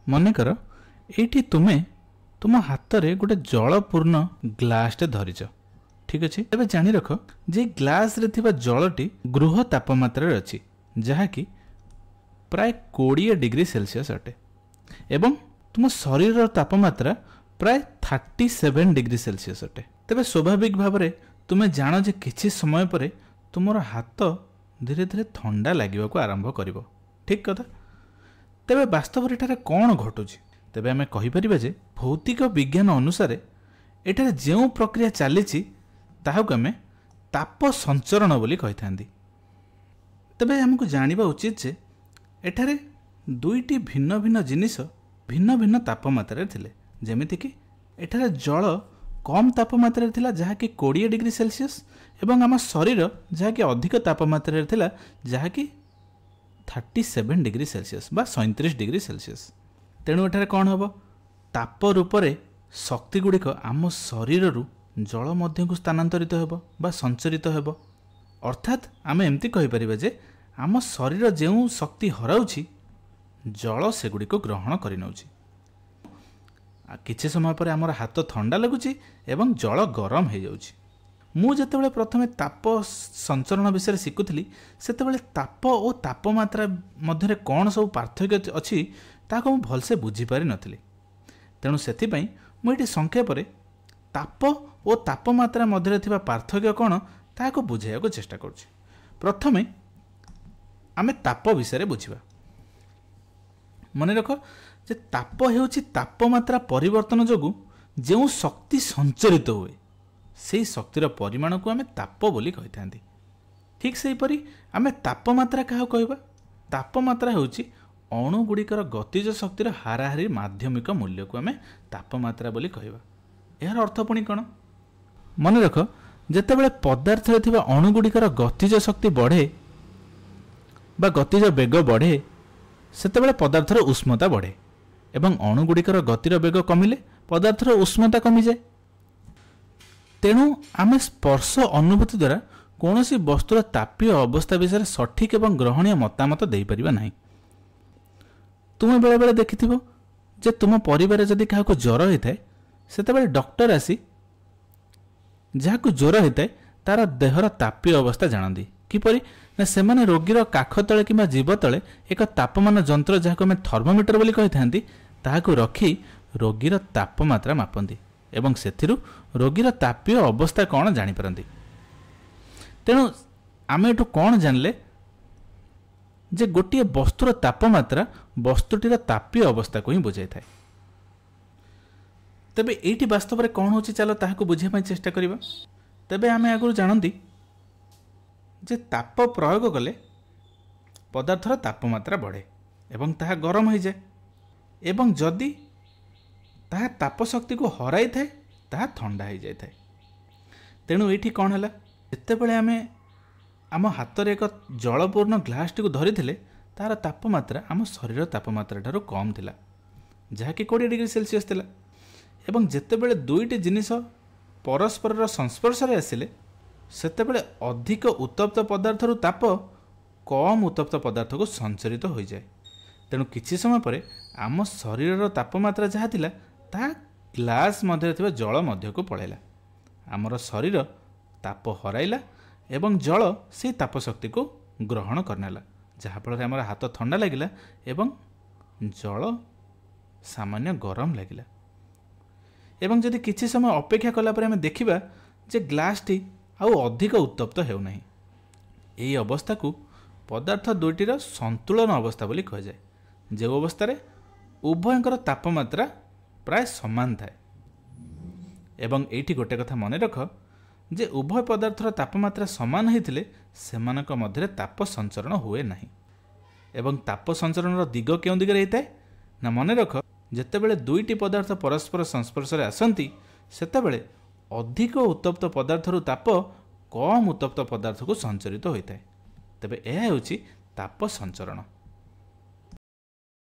ମନେକର ଏଇଠି ତୁମେ ତୁମ ହାତରେ ଗୋଟେ ଜଳପୂର୍ଣ୍ଣ ଗ୍ଲାସଟେ ଧରିଛ, ଠିକ୍ ଅଛି। ଏବେ ଜାଣି ରଖ ଯେ ଗ୍ଲାସରେ ଥିବା ଜଳଟି ଗୃହ ତାପମାତ୍ରାରେ ଅଛି, ଯାହାକି ପ୍ରାୟ 20 ଡିଗ୍ରୀ ସେଲସିୟସ୍ ଅଟେ ଏବଂ ତୁମ ଶରୀରର ତାପମାତ୍ରା ପ୍ରାୟ 37 ଡିଗ୍ରୀ ସେଲସିୟସ୍ ଅଟେ। ତେବେ ସ୍ୱାଭାବିକ ଭାବରେ ତୁମେ ଜାଣ ଯେ କିଛି ସମୟ ପରେ ତୁମର ହାତ ଧୀରେ ଧୀରେ ଥଣ୍ଡା ଲାଗିବାକୁ ଆରମ୍ଭ କରିବ, ଠିକ୍ କଥା। ତେବେ ବାସ୍ତବରେ ଏଠାରେ କ'ଣ ଘଟୁଛି? ତେବେ ଆମେ କହିପାରିବା ଯେ ଭୌତିକ ବିଜ୍ଞାନ ଅନୁସାରେ ଏଠାରେ ଯେଉଁ ପ୍ରକ୍ରିୟା ଚାଲିଛି ତାହାକୁ ଆମେ ତାପ ସଞ୍ଚରଣ ବୋଲି କହିଥାନ୍ତି। ତେବେ ଆମକୁ ଜାଣିବା ଉଚିତ ଯେ ଏଠାରେ ଦୁଇଟି ଭିନ୍ନ ଭିନ୍ନ ଜିନିଷ ଭିନ୍ନ ଭିନ୍ନ ତାପମାତ୍ରାରେ ଥିଲେ। ଯେମିତିକି ଏଠାରେ ଜଳ କମ୍ ତାପମାତ୍ରାରେ ଥିଲା, ଯାହାକି 20 ଡିଗ୍ରୀ ସେଲସିୟସ୍, ଏବଂ ଆମ ଶରୀର ଯାହାକି ଅଧିକ ତାପମାତ୍ରାରେ ଥିଲା, ଯାହାକି 37 ଡିଗ୍ରୀ ସେଲସିୟସ୍ ବା 37 ଡିଗ୍ରୀ ସେଲସିୟସ୍। ତେଣୁ ଏଠାରେ କ'ଣ ହେବ? ତାପ ରୂପରେ ଶକ୍ତି ଗୁଡ଼ିକ ଆମ ଶରୀରରୁ ଜଳ ମଧ୍ୟକୁ ସ୍ଥାନାନ୍ତରିତ ହେବ ବା ସଞ୍ଚରିତ ହେବ। ଅର୍ଥାତ୍ ଆମେ ଏମିତି କହିପାରିବା ଯେ ଆମ ଶରୀର ଯେଉଁ ଶକ୍ତି ହରାଉଛି ଜଳ ସେଗୁଡ଼ିକୁ ଗ୍ରହଣ କରିନେଉଛି। କିଛି ସମୟ ପରେ ଆମର ହାତ ଥଣ୍ଡା ଲାଗୁଛି ଏବଂ ଜଳ ଗରମ ହୋଇଯାଉଛି। ମୁଁ ଯେତେବେଳେ ପ୍ରଥମେ ତାପ ସଞ୍ଚରଣ ବିଷୟରେ ଶିଖୁଥିଲି, ସେତେବେଳେ ତାପ ଓ ତାପମାତ୍ରା ମଧ୍ୟରେ କ'ଣ ସବୁ ପାର୍ଥକ୍ୟ ଅଛି ତାହାକୁ ମୁଁ ଭଲସେ ବୁଝିପାରିନଥିଲି। ତେଣୁ ସେଥିପାଇଁ ମୁଁ ଏଠି ସଂକ୍ଷେପରେ ତାପ ଓ ତାପମାତ୍ରା ମଧ୍ୟରେ ଥିବା ପାର୍ଥକ୍ୟ କ'ଣ ତାହାକୁ ବୁଝାଇବାକୁ ଚେଷ୍ଟା କରୁଛି। ପ୍ରଥମେ ଆମେ ତାପ ବିଷୟରେ ବୁଝିବା। ମନେ ରଖ ଯେ ତାପ ହେଉଛି ତାପମାତ୍ରା ପରିବର୍ତ୍ତନ ଯୋଗୁଁ ଯେଉଁ ଶକ୍ତି ସଞ୍ଚରିତ ହୁଏ, ସେହି ଶକ୍ତିର ପରିମାଣକୁ ଆମେ ତାପ ବୋଲି କହିଥାନ୍ତି। ଠିକ୍ ସେହିପରି ଆମେ ତାପମାତ୍ରା କାହାକୁ କହିବା? ତାପମାତ୍ରା ହେଉଛି ଅଣୁଗୁଡ଼ିକର ଗତିଜ ଶକ୍ତିର ହାରାହାରି ମାଧ୍ୟମିକ ମୂଲ୍ୟକୁ ଆମେ ତାପମାତ୍ରା ବୋଲି କହିବା। ଏହାର ଅର୍ଥ ପୁଣି କ'ଣ? ମନେ ରଖ ଯେତେବେଳେ ପଦାର୍ଥରେ ଥିବା ଅଣୁଗୁଡ଼ିକର ଗତିଜ ଶକ୍ତି ବଢ଼େ ବା ଗତିଜ ବେଗ ବଢ଼େ, ସେତେବେଳେ ପଦାର୍ଥର ଉଷ୍ମତା ବଢ଼େ ଏବଂ ଅଣୁଗୁଡ଼ିକର ଗତିର ବେଗ କମିଲେ ପଦାର୍ଥର ଉଷ୍ମତା କମିଯାଏ। ତେଣୁ ଆମେ ସ୍ପର୍ଶ ଅନୁଭୂତି ଦ୍ୱାରା କୌଣସି ବସ୍ତୁର ତାପୀୟ ଅବସ୍ଥା ବିଷୟରେ ସଠିକ୍ ଏବଂ ଗ୍ରହଣୀୟ ମତାମତ ଦେଇପାରିବା ନାହିଁ। ତୁମେ ବେଳେବେଳେ ଦେଖିଥିବ ଯେ ତୁମ ପରିବାରରେ ଯଦି କାହାକୁ ଜ୍ୱର ହୋଇଥାଏ, ସେତେବେଳେ ଡକ୍ଟର ଆସି ଯାହାକୁ ଜ୍ୱର ହୋଇଥାଏ ତାର ଦେହର ତାପୀୟ ଅବସ୍ଥା ଜାଣନ୍ତି। କିପରି ନା ସେମାନେ ରୋଗୀର କାଖ ତଳେ କିମ୍ବା ଜିଭ ତଳେ ଏକ ତାପମାନ ଯନ୍ତ୍ର, ଯାହାକୁ ଆମେ ଥର୍ମୋମିଟର ବୋଲି କହିଥାନ୍ତି, ତାହାକୁ ରଖି ରୋଗୀର ତାପମାତ୍ରା ମାପନ୍ତି ଏବଂ ସେଥିରୁ ରୋଗୀର ତାପୀୟ ଅବସ୍ଥା କ'ଣ ଜାଣିପାରନ୍ତି। ତେଣୁ ଆମେ ଏଠୁ କ'ଣ ଜାଣିଲେ ଯେ ଗୋଟିଏ ବସ୍ତୁର ତାପମାତ୍ରା ବସ୍ତୁଟିର ତାପୀୟ ଅବସ୍ଥାକୁ ହିଁ ବୁଝାଇଥାଏ। ତେବେ ଏଇଠି ବାସ୍ତବରେ କ'ଣ ହେଉଛି, ଚାଲ ତାହାକୁ ବୁଝିବା ପାଇଁ ଚେଷ୍ଟା କରିବା। ତେବେ ଆମେ ଆଗରୁ ଜାଣନ୍ତି ଯେ ତାପ ପ୍ରୟୋଗ କଲେ ପଦାର୍ଥର ତାପମାତ୍ରା ବଢ଼େ ଏବଂ ତାହା ଗରମ ହୋଇଯାଏ, ଏବଂ ଯଦି ତାହା ତାପ ଶକ୍ତିକୁ ହରାଇଥାଏ ତାହା ଥଣ୍ଡା ହୋଇଯାଇଥାଏ। ତେଣୁ ଏଇଠି କ'ଣ ହେଲା, ଯେତେବେଳେ ଆମେ ଆମ ହାତରେ ଏକ ଜଳପୂର୍ଣ୍ଣ ଗ୍ଲାସଟିକୁ ଧରିଥିଲେ, ତାହାର ତାପମାତ୍ରା ଆମ ଶରୀର ତାପମାତ୍ରା ଠାରୁ କମ୍ ଥିଲା, ଯାହାକି 20 ଡିଗ୍ରୀ ସେଲସିୟସ୍ ଥିଲା। ଏବଂ ଯେତେବେଳେ ଦୁଇଟି ଜିନିଷ ପରସ୍ପରର ସଂସ୍ପର୍ଶରେ ଆସିଲେ, ସେତେବେଳେ ଅଧିକ ଉତ୍ତପ୍ତ ପଦାର୍ଥରୁ ତାପ କମ୍ ଉତ୍ତପ୍ତ ପଦାର୍ଥକୁ ସଞ୍ଚରିତ ହୋଇଯାଏ। ତେଣୁ କିଛି ସମୟ ପରେ ଆମ ଶରୀରର ତାପମାତ୍ରା ଯାହା ଥିଲା ତାହା ଗ୍ଲାସ୍ ମଧ୍ୟରେ ଥିବା ଜଳ ମଧ୍ୟକୁ ପଳାଇଲା। ଆମର ଶରୀର ତାପ ହରାଇଲା ଏବଂ ଜଳ ସେହି ତାପ ଶକ୍ତିକୁ ଗ୍ରହଣ କରିନେଲା, ଯାହାଫଳରେ ଆମର ହାତ ଥଣ୍ଡା ଲାଗିଲା ଏବଂ ଜଳ ସାମାନ୍ୟ ଗରମ ଲାଗିଲା। ଏବଂ ଯଦି କିଛି ସମୟ ଅପେକ୍ଷା କଲା ପରେ ଆମେ ଦେଖିବା ଯେ ଗ୍ଲାସଟି ଆଉ ଅଧିକ ଉତ୍ତପ୍ତ ହେଉନାହିଁ। ଏହି ଅବସ୍ଥାକୁ ପଦାର୍ଥ ଦୁଇଟିର ସନ୍ତୁଳନ ଅବସ୍ଥା ବୋଲି କୁହାଯାଏ, ଯେଉଁ ଅବସ୍ଥାରେ ଉଭୟଙ୍କର ତାପମାତ୍ରା ପ୍ରାୟ ସମାନ ଥାଏ। ଏବଂ ଏଇଠି ଗୋଟେ କଥା ମନେ ରଖ ଯେ ଉଭୟ ପଦାର୍ଥର ତାପମାତ୍ରା ସମାନ ହୋଇଥିଲେ ସେମାନଙ୍କ ମଧ୍ୟରେ ତାପ ସଞ୍ଚରଣ ହୁଏ ନାହିଁ। ଏବଂ ତାପ ସଞ୍ଚରଣର ଦିଗ କେଉଁ ଦିଗରେ ହୋଇଥାଏ ନା, ମନେ ରଖ ଯେତେବେଳେ ଦୁଇଟି ପଦାର୍ଥ ପରସ୍ପର ସଂସ୍ପର୍ଶରେ ଆସନ୍ତି, ସେତେବେଳେ ଅଧିକ ଉତ୍ତପ୍ତ ପଦାର୍ଥରୁ ତାପ କମ୍ ଉତ୍ତପ୍ତ ପଦାର୍ଥକୁ ସଞ୍ଚରିତ ହୋଇଥାଏ। ତେବେ ଏହା ହେଉଛି ତାପ ସଞ୍ଚରଣ।